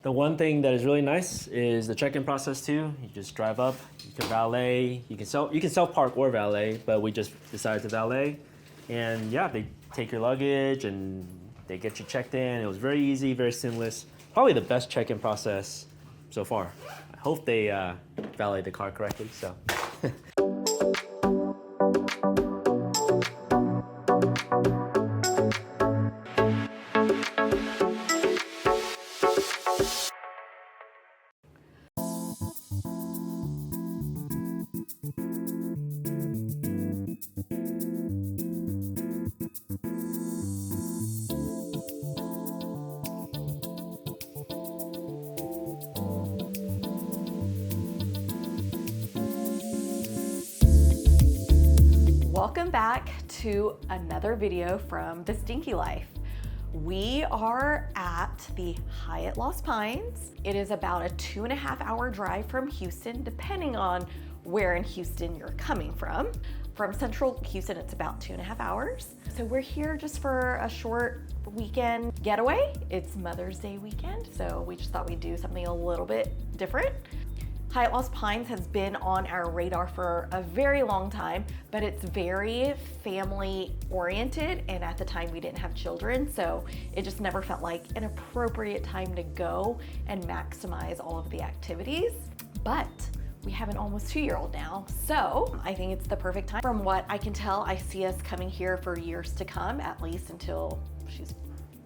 The one thing that is really nice is the check-in process too. You just drive up, you can valet, you can self-park or valet, but we just decided to valet. And yeah, they take your luggage and they get you checked in. It was very easy, very seamless. Probably the best check-in process so far. I hope they valet the car correctly, so. Welcome back to another video from The Stinky Life. We are at the Hyatt Lost Pines. It is about a 2.5-hour drive from Houston, depending on where in Houston you're coming from. From central Houston, it's about 2.5 hours. So we're here just for a short weekend getaway. It's Mother's Day weekend, so we just thought we'd do something a little bit different. Hyatt Lost Pines has been on our radar for a very long time, but it's very family oriented, and at the time we didn't have children, so it just never felt like an appropriate time to go and maximize all of the activities. But we have an almost 2-year-old now, so I think it's the perfect time. From what I can tell, I see us coming here for years to come, at least until she's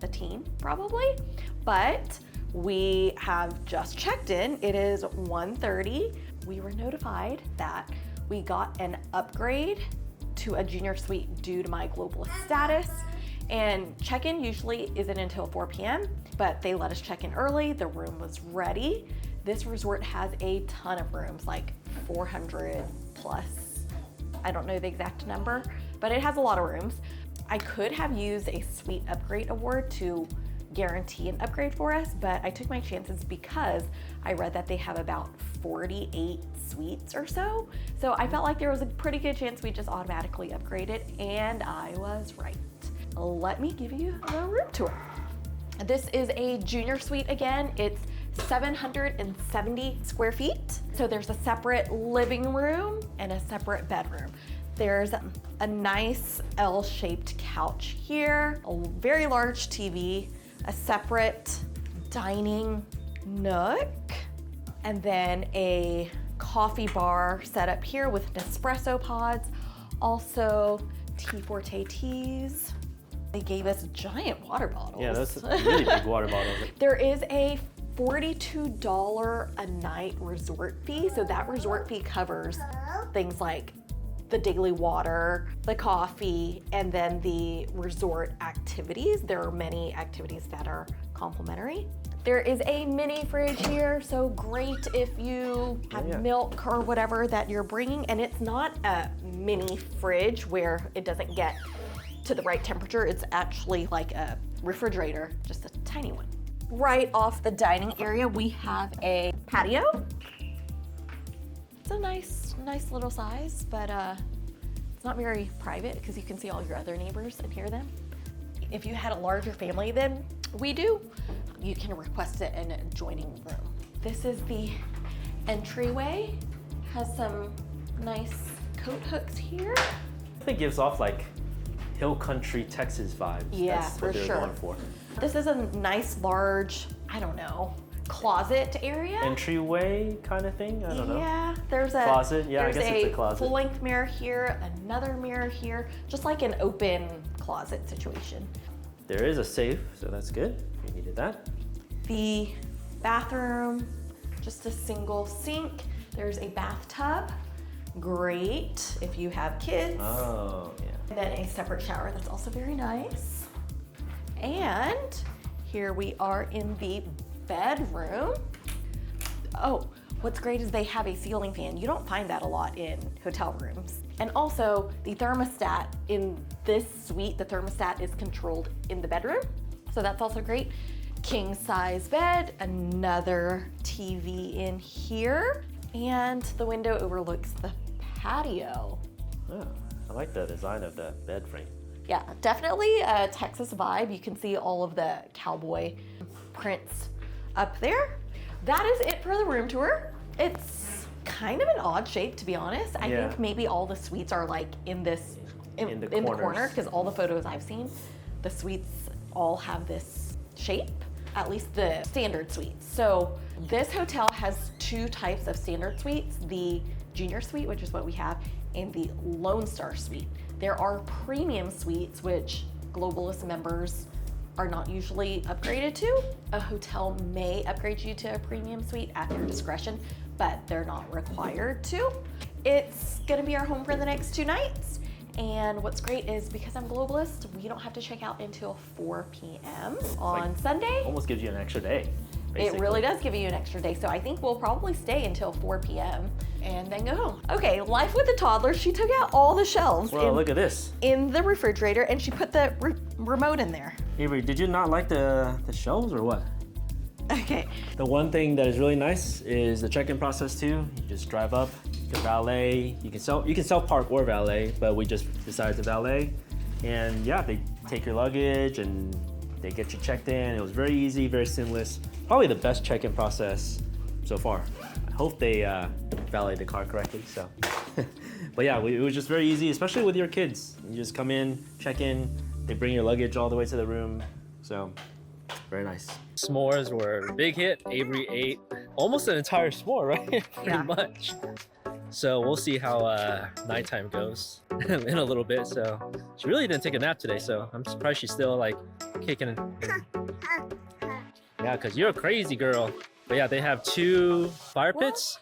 a teen, probably. But we have just checked in. It is 1:30. We were notified that we got an upgrade to a junior suite due to my Globalist status. And check-in usually isn't until 4 p.m., but they let us check in early. The room was ready. This resort has a ton of rooms, like 400 plus. I don't know the exact number, but it has a lot of rooms. I could have used a suite upgrade award to guarantee an upgrade for us, but I took my chances because I read that they have about 48 suites or so. So I felt like there was a pretty good chance we just automatically upgraded, and I was right. Let me give you the room tour. This is a junior suite again. It's 770 square feet. So there's a separate living room and a separate bedroom. There's a nice L-shaped couch here, a very large TV, a separate dining nook, and then a coffee bar set up here with Nespresso pods, also Tea Forte teas. They gave us giant water bottles. Yeah, that's really big water bottles. There is a $42 a night resort fee, so that resort fee covers things like the daily water, the coffee, and then the resort activities. There are many activities that are complimentary. There is a mini fridge here, so great if you have milk or whatever that you're bringing. And it's not a mini fridge where it doesn't get to the right temperature. It's actually like a refrigerator, just a tiny one. Right off the dining area, we have a patio. It's a nice little size, but it's not very private because you can see all your other neighbors and hear them. If you had a larger family than we do, you can request it in an adjoining room. This is the entryway. Has some nice coat hooks here. I think it gives off like hill country Texas vibes. Yeah, That's for what they're sure. going for. This is a nice large, I don't know, closet area. Entryway kind of thing, I don't know. Yeah, there's a closet. Yeah, I guess it's a closet. Full-length mirror here, another mirror here, just like an open closet situation. There is a safe, so that's good. We needed that. The bathroom, just a single sink. There's a bathtub. Great if you have kids. Oh, yeah. And then a separate shower that's also very nice. And here we are in the bedroom. Oh, what's great is they have a ceiling fan. You don't find that a lot in hotel rooms. And also the thermostat in this suite, the thermostat is controlled in the bedroom. So that's also great. King size bed, another TV in here, and the window overlooks the patio. Oh, I like the design of the bed frame. Yeah, definitely a Texas vibe. You can see all of the cowboy prints up there. That is it for the room tour. It's kind of an odd shape, to be honest. I think maybe all the suites are like in the corner, because all the photos I've seen, the suites all have this shape, at least the standard suites. So this hotel has two types of standard suites, the junior suite, which is what we have, and the Lone Star suite. There are premium suites, which Globalist members are not usually upgraded to. A hotel may upgrade you to a premium suite at your discretion, but they're not required to. It's gonna be our home for the next 2 nights. And what's great is because I'm Globalist, we don't have to check out until 4 p.m. on Sunday. Almost gives you an extra day. It really does give you an extra day. So I think we'll probably stay until 4 p.m. and then go home. Okay, life with the toddler. She took out all the shelves. Well, look at this. In the refrigerator, and she put the remote in there. Avery, did you not like the shelves or what? Okay. The one thing that is really nice is the check-in process too. You just drive up, you can valet, you can self-park or valet, but we just decided to valet. And yeah, they take your luggage and they get you checked in. It was very easy, very seamless. Probably the best check-in process so far. I hope they valet the car correctly, so. But yeah, it was just very easy, especially with your kids. You just come in, check in, they bring your luggage all the way to the room, so very nice. S'mores were a big hit. Avery ate almost an entire s'more, right? Pretty much. So we'll see how nighttime goes in a little bit. So she really didn't take a nap today, so I'm surprised she's still like kicking. Yeah, because you're a crazy girl. But yeah, they have 2 fire pits